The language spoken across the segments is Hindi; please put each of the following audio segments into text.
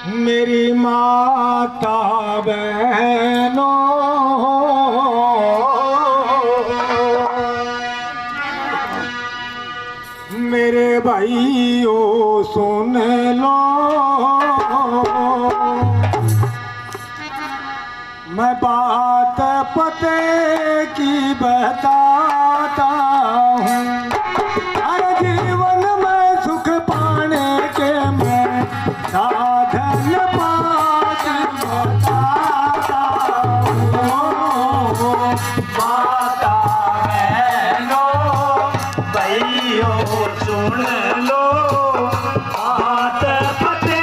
मेरी माता बहनों, मेरे भाइयों सुन लो, मैं बात पते की बताता हूँ। हर जीवन में सुख पाने के मैं साधन पात बताता हूँ। माता बहनों भाइयों सुन लो, बात पते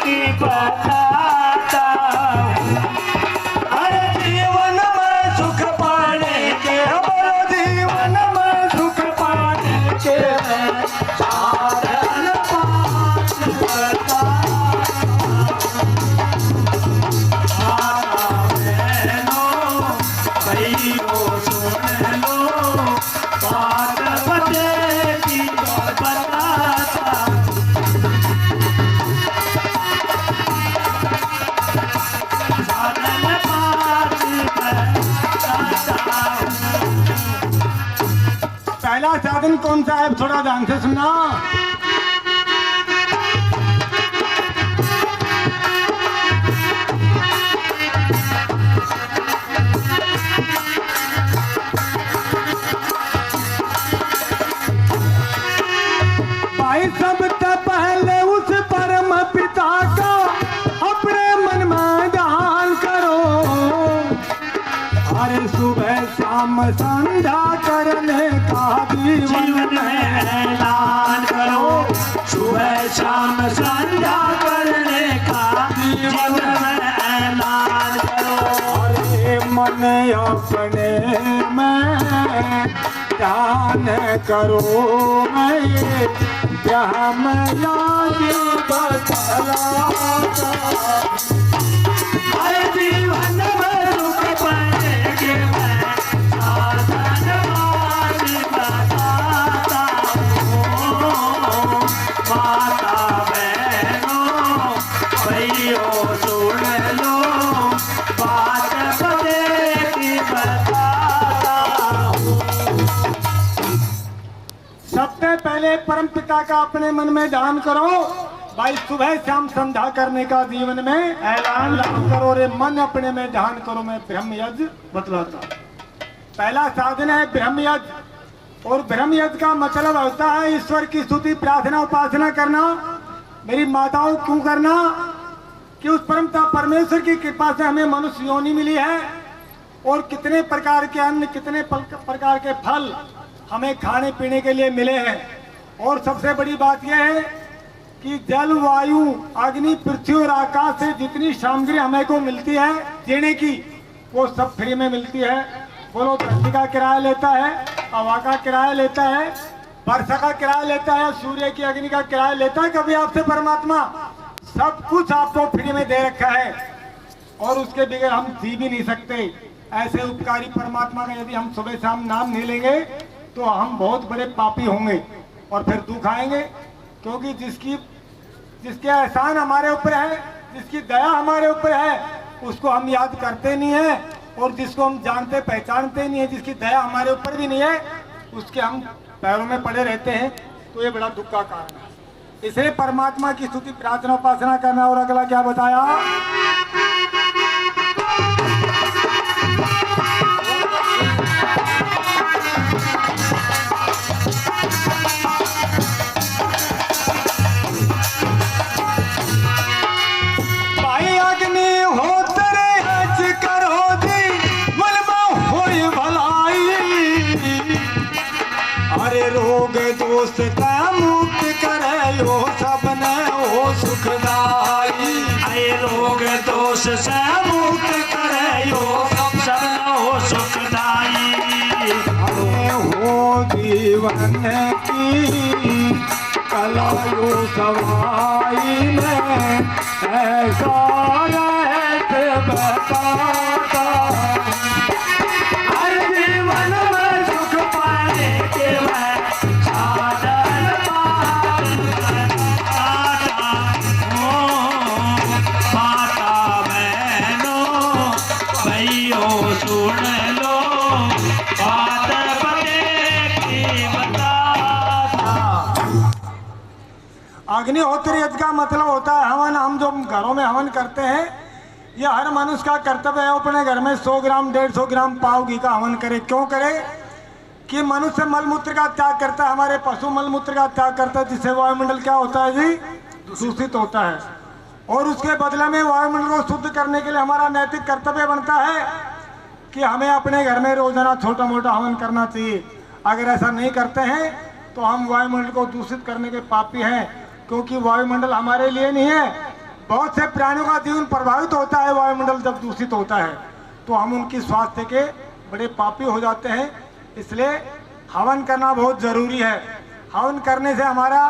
की बताता हूँ। हर जीवन में सुख पाने के, हर जीवन में सुख पाने के मैं साधन पात बताता हूँ। माता बहनों भाइयों सुन लो, बात पते की बताता हूँ। साधन पात बताता हूँ। पहला साधन कौन सा है? थोड़ा ध्यान से सुनना। भाई सबसे पहले उस परम पिता का अपने मन में ध्यान करो। अरे सुबह शाम संध्या करने का जीवन जीवन में में ऐलान करो, सुबह शाम संध्या करने का जीवन में ऐलान करो। अरे मन अपने में ध्यान करो, मैं ब्रह्म याद बतलाता। हर जीवन में सुख पाने के मैं साधन पात बताता हूँ। माता बहनों भाइयों सुन लो, बात पते की बताता हूँ। सबसे पहले परम पिता का अपने मन में ध्यान करो। भाई सुबह शाम संध्या करने का जीवन में ऐलान करो। रे मन अपने में ध्यान करो, मैं ब्रह्म यज्ञ बतलाता हूं। पहला साधन है ब्रह्म यज्ञ। और ब्रह्म यज्ञ का मतलब होता है ईश्वर की स्तुति प्रार्थना उपासना करना। मेरी माताओं क्यों करना? कि उस परमता परमेश्वर की कृपा से हमें मनुष्य योनि मिली है और कितने प्रकार के अन्न, कितने प्रकार के फल हमें खाने पीने के लिए मिले हैं। और सबसे बड़ी बात यह है कि जल, वायु, अग्नि, पृथ्वी और आकाश से जितनी सामग्री हमें को मिलती है जीने की, वो सब फ्री में मिलती है। बोलो, धरती का किराया लेता है, हवा का किराया लेता है, वर्षा का किराया लेता है, सूर्य की अग्नि का किराया लेता है कभी आपसे परमात्मा? सब कुछ आपको फ्री में दे रखा है और उसके बगैर हम जी भी नहीं सकते। ऐसे उपकारी परमात्मा का यदि हम सुबह शाम नाम नहीं लेंगे तो हम बहुत बड़े पापी होंगे और फिर दुख आएंगे। क्योंकि जिसके एहसान हमारे ऊपर है, जिसकी दया हमारे ऊपर है, उसको हम याद करते नहीं है। और जिसको हम जानते पहचानते नहीं है, जिसकी दया हमारे ऊपर भी नहीं है, उसके हम पैरों में पड़े रहते हैं। तो ये बड़ा दुख का कारण है। इसलिए परमात्मा की स्तुति प्रार्थना उपासना करना। और अगला क्या बताया? भाई अग्नि होत्र हज करो दी, मन में होई भलाई। अरे रोग दोष का मुक्त करे यो सबने हो सुखदाई। अरे रोग दोष से मुक्त करे यो सबने हो सुखदाई। अरे हो जीवन की कला यो सवाई में ऐसा रहते बताता। हर जीवन में सुख पाने के मैं साधन पात बताता हूँ। अग्निहोत्र यज्ञ का मतलब होता है हवन। हम जो घरों में हवन करते हैं, यह हर मनुष्य का कर्तव्य है अपने घर में 100 ग्राम 150 ग्राम पाव घी का हवन करे। क्यों करे? कि मनुष्य मलमूत्र का त्याग करता है, हमारे पशु मलमूत्र का त्याग करता है, जिससे वायुमंडल क्या होता है जी? दूषित होता है। और उसके बदले में वायुमंडल को शुद्ध करने के लिए हमारा नैतिक कर्तव्य बनता है कि हमें अपने घर में रोजाना छोटा मोटा हवन करना चाहिए। अगर ऐसा नहीं करते हैं तो हम वायुमंडल को दूषित करने के पापी हैं, क्योंकि वायुमंडल हमारे लिए नहीं है। बहुत से प्राणियों का जीवन प्रभावित होता है वायुमंडल जब दूषित होता है, तो हम उनकी स्वास्थ्य के बड़े पापी हो जाते हैं। इसलिए हवन करना बहुत जरूरी है। हवन करने से हमारा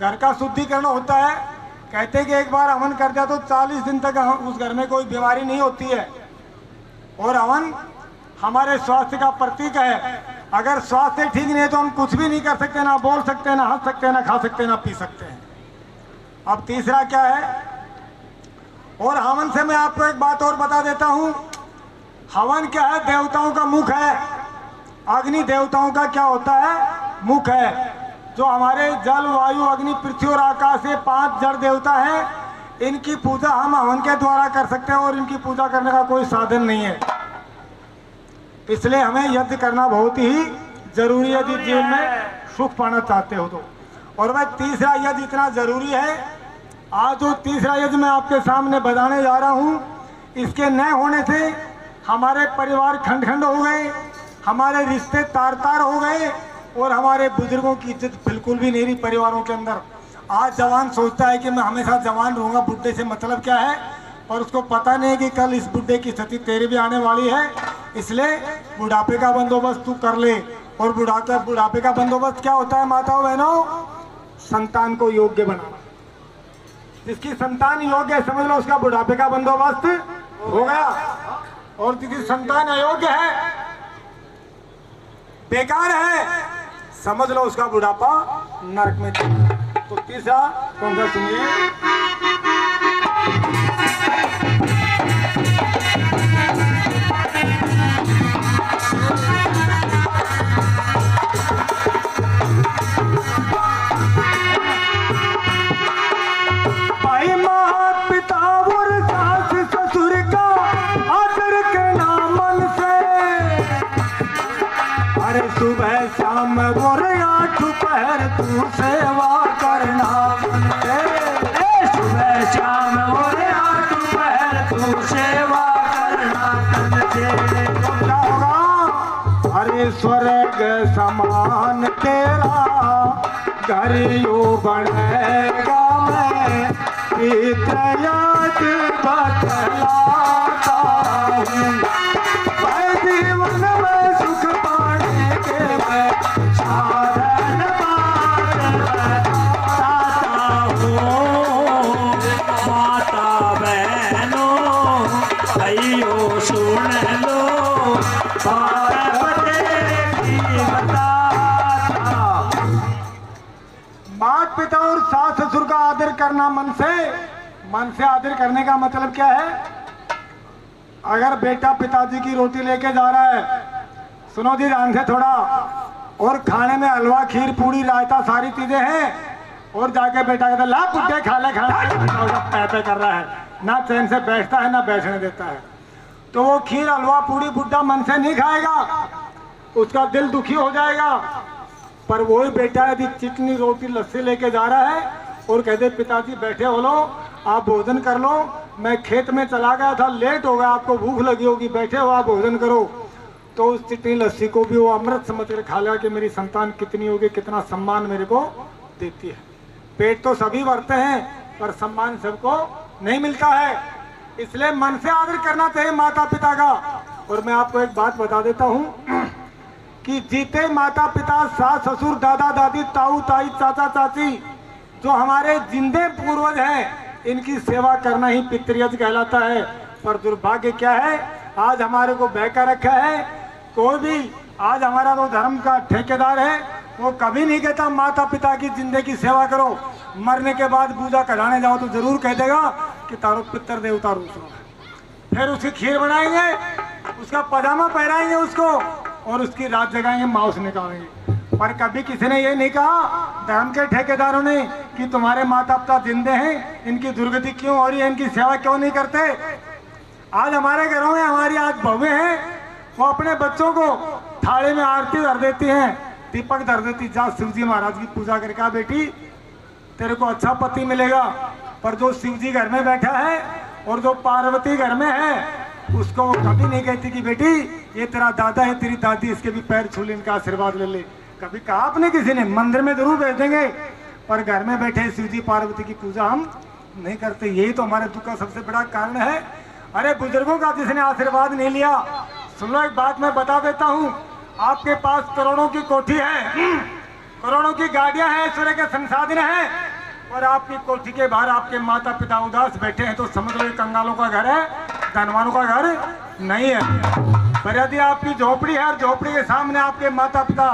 घर का शुद्धिकरण होता है। कहते हैं कि एक बार हवन कर दिया तो 40 दिन तक उस घर में कोई बीमारी नहीं होती है। और हवन हमारे स्वास्थ्य का प्रतीक है। अगर स्वास्थ्य ठीक नहीं है तो हम कुछ भी नहीं कर सकते, ना बोल सकते, ना हंस सकते, ना खा सकते, ना पी सकते हैं। अब तीसरा क्या है? और हवन से मैं आपको एक बात और बता देता हूं। हवन क्या है? देवताओं का मुख है। अग्नि देवताओं का क्या होता है? मुख है। जो हमारे जल वायु अग्नि पृथ्वी और आकाश, ये 5 जड़ देवता हैं। इनकी पूजा हम हवन के द्वारा कर सकते हैं और इनकी पूजा करने का कोई साधन नहीं है। इसलिए हमें यज्ञ करना बहुत ही जरूरी है यदि जीवन में सुख पाना चाहते हो तो। और वह तीसरा यज्ञ इतना जरूरी है। आज जो तीसरा यज्ञ मैं आपके सामने बताने जा रहा हूँ, इसके न होने से हमारे परिवार खंड खंड हो गए, हमारे रिश्ते तार तार हो गए और हमारे बुजुर्गों की इज्जत बिल्कुल भी नहीं रही परिवारों के अंदर। आज जवान सोचता है कि मैं हमेशा जवान रहूँगा, बुढ़े से मतलब क्या है, और उसको पता नहीं कि कल इस बुढ़े की स्थिति तेरी भी आने वाली है। इसलिए बुढ़ापे का बंदोबस्त तू कर ले। और बुढ़ापे का बंदोबस्त क्या होता है माताओं बहनों? संतान को योग्य बनाना। जिसकी संतान योग्य है समझ लो उसका बुढ़ापे का बंदोबस्त हो गया। और जिसकी संतान अयोग्य है, बेकार है, समझ लो उसका बुढ़ापा नरक में चला। तो तीसरा कौन सा सुनिए? भाई माता पिता और सास ससुर का आदर करना मन से। अरे सुबह शाम और आठ पहर तू सेवा करना मन से। सुबह शाम और 8 पहर तू सेवा करना तन से। तो क्या होगा? अरे स्वर्ग समान तेरा घर यूं बनेगा। मैं पितृयज्ञ बतलाता हूँ। भाई जीवन में सुख पाने के मैं साधन बताता हूँ। माता बहनों भाइयों सुन लो, पार्वती की बताता। माता पिता और सास ससुर का आदर करना मन से आदर करने का मतलब क्या है? अगर बेटा पिताजी की रोटी लेके जा रहा है, सुनो जी ध्यान से थोड़ा, और खाने में हलवा खीर पूड़ी रायता सारी चीजें हैं, और जाके बेटा कहता ला बुड्ढे खा ले पैपे कर रहा है, ना चैन से बैठता है ना बैठने देता है, तो वो खीर हलवा पूड़ी बुड्ढा मन से नहीं खाएगा, उसका दिल दुखी हो जाएगा। पर वही बेटा यदि चिकनी रोटी लस्सी लेके जा रहा है और कहते पिताजी बैठे हो लो, आप भोजन कर लो, मैं खेत में चला गया था, लेट हो गया, आपको भूख लगी होगी, बैठे हो आप भोजन करो, तो उस चिकनी लस्सी को भी वो अमृत समझ कर खा लिया कि मेरी संतान कितनी होगी, कितना सम्मान मेरे को देती है। पेट तो सभी भरते हैं पर सम्मान सबको नहीं मिलता है। इसलिए मन से आदर करना चाहिए माता पिता का। और मैं आपको एक बात बता देता हूँ कि जीते माता पिता सास ससुर दादा दादी ताऊ ताई चाचा चाची जो हमारे जिंदे पूर्वज हैं, इनकी सेवा करना ही पितृयज्ञ कहलाता है। पर दुर्भाग्य क्या है, आज हमारे को बहका रखा है। कोई भी आज हमारा तो धर्म का ठेकेदार है, वो कभी नहीं कहता माता पिता की जिंदगी की सेवा करो, मरने के बाद पूजा कराने जाओ तो जरूर कह देगा कि तारो पितर देवता रूस लो। फिर उसकी खीर बनाएंगे, उसका पजामा पहनाएंगे उसको और उसकी रात जगाएंगे, मांस निकालेंगे। पर कभी किसी ने ये नहीं कहा धर्म के ठेकेदारों ने कि तुम्हारे माता पिता जिंदे हैं, इनकी दुर्गति क्यों हो रही है, इनकी सेवा क्यों नहीं करते। आज हमारे घरों में हमारी आज बहुएं हैं, वो अपने बच्चों को थाली में आरती धर देती हैं, दीपक धर देती, जा शिव जी महाराज की पूजा करके आ बेटी, तेरे को अच्छा पति मिलेगा। पर जो शिव जी घर में बैठा है और जो पार्वती घर में है, उसको वो कभी नहीं कहती कि बेटी ये तेरा दादा है, तेरी दादी, इसके भी पैर छू ले, इनका आशीर्वाद ले ले। कभी कहा आपने किसी ने? मंदिर में जरूर भेज देंगे, पर घर में बैठे शिव जी पार्वती की पूजा हम नहीं करते। यही तो हमारे दुख का सबसे बड़ा कारण है। अरे बुजुर्गों का जिसने आशीर्वाद नहीं लिया, सुन लो एक बात मैं बता देता हूँ, आपके पास करोड़ों की कोठी है, करोड़ों की गाड़ियां हैं, ऐश्वर्य के संसाधन हैं, और आपकी कोठी के बाहर आपके माता पिता उदास बैठे हैं, तो समझ लो ये कंगालों का घर है, धनवानों का घर नहीं है। पर यदि आपकी झोपड़ी है और झोपड़ी के सामने आपके माता पिता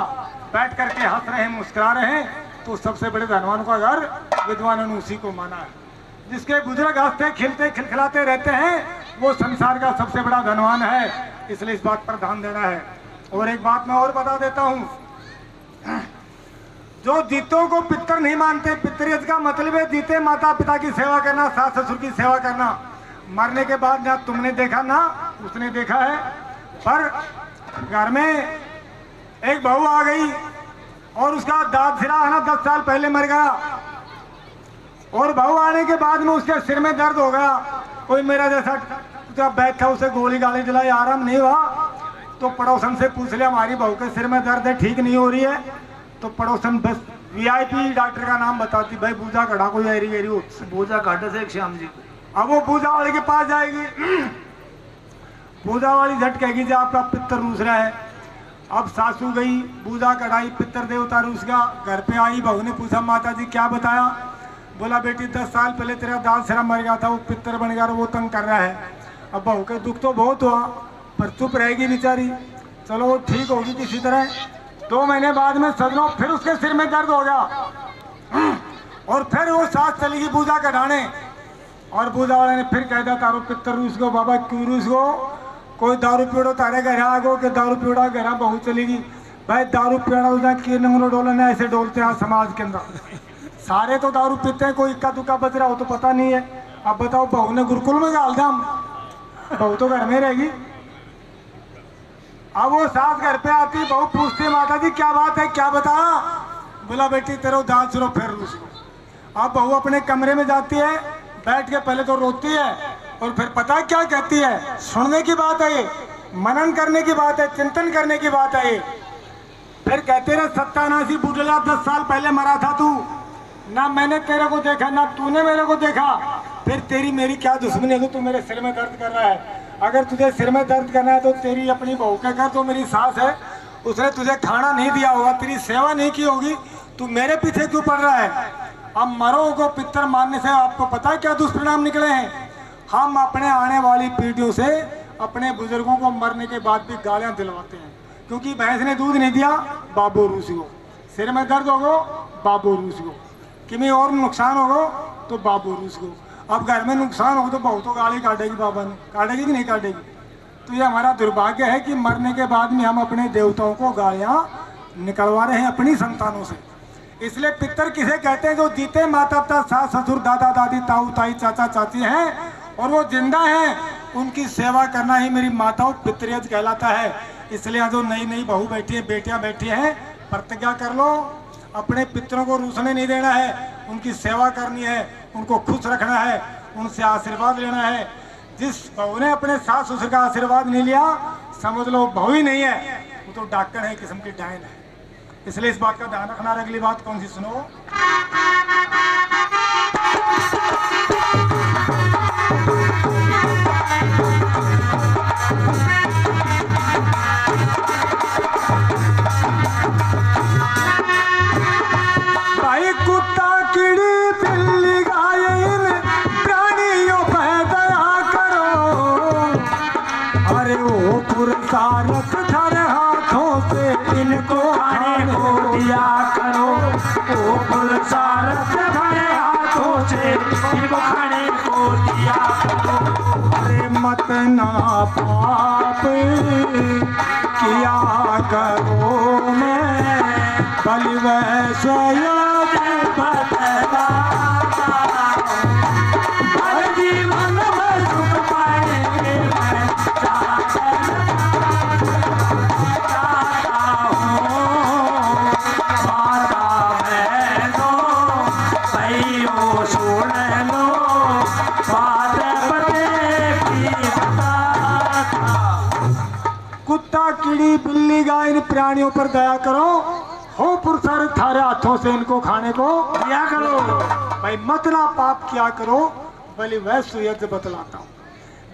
बैठ करके हंस रहे हैं, मुस्कुरा रहे हैं, तो सबसे बड़े धनवानों का घर विद्वानों ने उसी को माना है। जिसके बुजुर्ग हंसते खिलते खिलखिलाते रहते हैं, वो संसार का सबसे बड़ा धनवान है। इसलिए इस बात पर ध्यान देना है। और एक बात मैं और बता देता हूँ, जो जीतों को पितर नहीं मानते, पितृयज का मतलब है जीते माता पिता की सेवा करना, सास ससुर की सेवा करना। मरने के बाद ना तुमने देखा ना उसने देखा है। पर घर में एक बहू आ गई और उसका दाद सिरा है ना 10 साल पहले मर गया, और बहू आने के बाद में उसके सिर में दर्द हो गया। कोई मेरा जैसा बैठ था, उसे गोली गाली दिलाई, आराम नहीं हुआ, तो पड़ोसन से पूछ लिया हमारी बहू के सिर में दर्द है, ठीक नहीं हो रही है। तो पड़ोसन बस वीआईपी डॉक्टर का नाम बताती, भाई बूझा गढ़ा कोई एरी हो, पूजा घाटे से एक श्याम जी। अब वो बूझा वाले के पास जाएगी, बूझा वाली झट कहेगी जी आपका पितर रूस रहा है। अब सासू गई, बूझा कढ़ाई, पितर देवता रूस गया। घर पे आई, बहू ने पूछा माता जी क्या बताया? बोला बेटी 10 साल पहले तेरा दाद सिरा मर गया था, वो पितर बन गया, वो तंग कर रहा है। अब बहू के दुख तो बहुत हुआ, पर चुप रहेगी बेचारी, चलो वो ठीक होगी किसी तरह। 2 महीने बाद में सजनों फिर उसके सिर में दर्द हो गया, और फिर वो सास चली गई बूझा कढ़ाने, और बूझा वाले ने फिर कह दिया तारो पितर रूस गो, बाबा क्यों रूस गो? कोई दारू पीड़ो तारे घर आ गो कि दारू पीड़ा घर बहू चली गई। भाई दारू पीड़ा उदा की नंगलो डोलन ऐसे डोलते हैं समाज के अंदर, सारे तो दारू पीते हैं, कोई इक्का दुक्का बच रहा हो तो पता नहीं है। अब बताओ बहू ने गुरुकुल में डाल दिया, बहू तो घर में रहेगी। अब वो सास घर पे आती, बहू पूछती माता जी क्या बात है, क्या बता? बोला बेटी तेरे दाल सुनो फिर उसको। अब बहू अपने कमरे में जाती है, बैठ के पहले तो रोती है, और फिर पता है क्या कहती है? सुनने की बात है ये, मनन करने की बात है, चिंतन करने की बात है ये। फिर कहते रहे सत्यानाशी बुढ़ला 10 साल पहले मरा था तू, ना मैंने तेरे को देखा ना तूने मेरे को देखा, फिर तेरी मेरी क्या दुश्मनी है? तू मेरे सिर में दर्द कर रहा है। अगर तुझे सिर में दर्द करना है तो तेरी अपनी बहू के घर, तो मेरी सास है, उसने तुझे खाना नहीं दिया होगा, तेरी सेवा नहीं की होगी, तू मेरे पीछे क्यों पड़ रहा है? अब मरो को पितर मानने से आपको पता है क्या दुष्परिणाम निकले हैं? हम अपने आने वाली पीढ़ियों से अपने बुजुर्गों को मरने के बाद भी गालियां दिलवाते हैं, क्योंकि भैंस ने दूध नहीं दिया, बाबू रूस गो, सिर में दर्द होगो, बाबू रूस गो, किमी और नुकसान होगो तो बाबू रूस गो। अब घर में नुकसान हो तो बहू तो गाली काटेगी, बाबा ने काटेगी कि नहीं काटेगी? तो ये हमारा दुर्भाग्य है कि मरने के बाद में हम अपने देवताओं को गालियां निकलवा रहे हैं अपनी संतानों से। इसलिए पितर किसे कहते हैं? जो जीते माता पिता, सास ससुर, दादा दादी, ताऊ ताई, चाचा चाची हैं और वो जिंदा हैं, उनकी सेवा करना ही मेरी माताओं पितृयज कहलाता है। इसलिए जो नई नई बहू बैठी है, बेटियां बैठी हैं, प्रतिज्ञा कर लो, अपने पितरों को रूसने नहीं देना है, उनकी सेवा करनी है, उनको खुश रखना है, उनसे आशीर्वाद लेना है। जिस बहू ने अपने सास ससुर का आशीर्वाद नहीं लिया, समझ लो बहू ही नहीं है, वो तो डॉक्टर है, किस्म की डायन है। इसलिए इस बात का ध्यान रखना। अगली बात कौन सी सुनो? भाई कुत्ता कीड़ी बिल्ली गाय प्राणियों पर दया करो, अरे वो पुरस्कारक धर हाथों से इनको खाने को दिया करो, वो पुरस्कारक धर हाथों से इनको खाने को दिया करो। अरे मत ना पाप किया करो मैं बलि वैश्य यज्ञ बतलाता हूँ। हर जीवन में सुख पाएंगे मैं चाहता हूँ। माता बहनों भाइयों सुन लो बात पते की बताता। कुत्ता कीड़ी बिल्ली गाय इन प्राणियों पर दया करो, हो पुरुषार्थ थारे हाथों से इनको खाने को दिया करो। भाई मत ना पाप किया करो, बलि वैश्य यज्ञ बतलाता हूँ।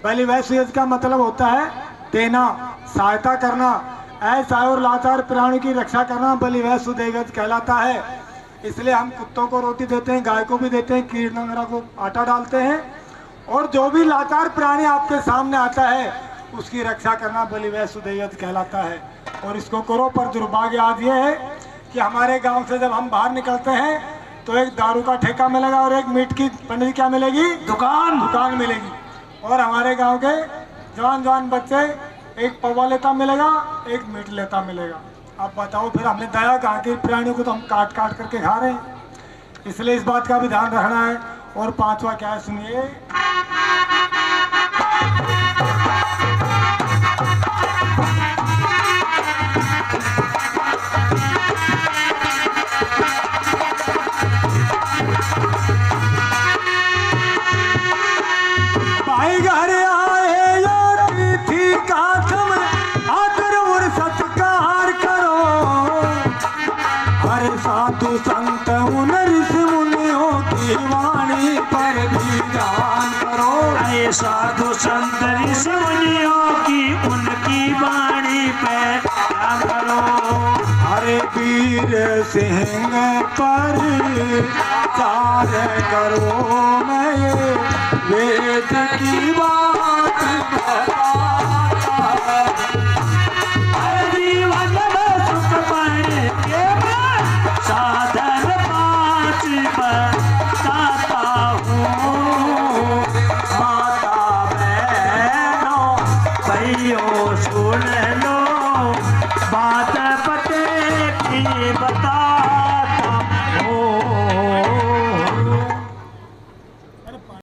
बलि वैश्य यज्ञ का मतलब होता है देना, सहायता करना, ऐसा और लाचार प्राणियों की रक्षा करना बलि वैश्य यज्ञ कहलाता है। इसलिए हम कुत्तों को रोटी देते हैं, गाय को भी देते हैं, कीड़ वगैरह को आटा डालते हैं, और जो भी लाचार प्राणी आपके सामने आता है उसकी रक्षा करना बलि वैश्य यज्ञ कहलाता है। और इसको करो। पर दुर्भाग्य आज ये है कि हमारे गांव से जब हम बाहर निकलते हैं तो एक दारू का ठेका मिलेगा और एक मीट की पंडित क्या मिलेगी, दुकान मिलेगी। और हमारे गांव के जवान बच्चे एक पौवा लेता मिलेगा, एक मीट लेता मिलेगा। अब बताओ फिर हमने दया कहाँ की, प्राणियों को तो हम काट करके खा रहे हैं। इसलिए इस बात का भी ध्यान रखना है। और पांचवा क्या है सुनिए, भाई घर आए अतिथि का तुम आदर और सत्कार करो। हर साधु संत उन ऋषि मुनियों की वाणी पर भी ध्यान करो। अरे साधु संत ऋषि मुनियों की उनकी वाणी पे ध्यान करो। हरे वीर सिंह पर चार करो, मैं ये वेद की बात बताता। हर जीवन में सुख पाएंगे मैं साधन पांच बताता हूँ। माता बहनों भाइयों सुन लो बात पते की बता